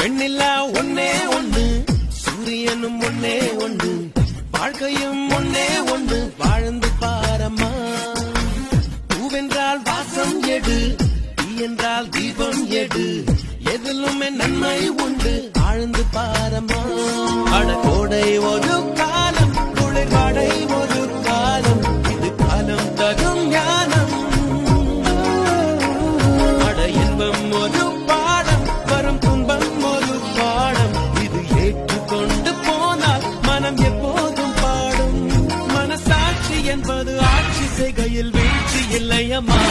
வெண்ணிலா ஒன்னே ஒண்ணு, சூரியனும் ஒன்னே ஒண்ணு, வாழ்க்கையும் ஒன்னே ஒண்ணு, வாழ்ந்து பாரம்மா. பூவென்றால் வாசம் எடு, தீ என்றால் தீபம் எடு, எதிலுமே நன்மை உண்டு, ஆழ்ந்து பாரம்மா. அடகோடை ஒரு காலம், குளிர்வாடை ஒரு காலம், இது காலம் தரும் ஞானம். அட இன்பம் ஒரு பாடம், வரும் துன்பம் ஒரு பாடம், இது ஏற்றுக்கொண்டு போனால் மனம் எப்போதும் பாடும். மனசாட்சி என்பது ஆட்சி செய்கையில் வீழ்ச்சி இல்லையம்மா.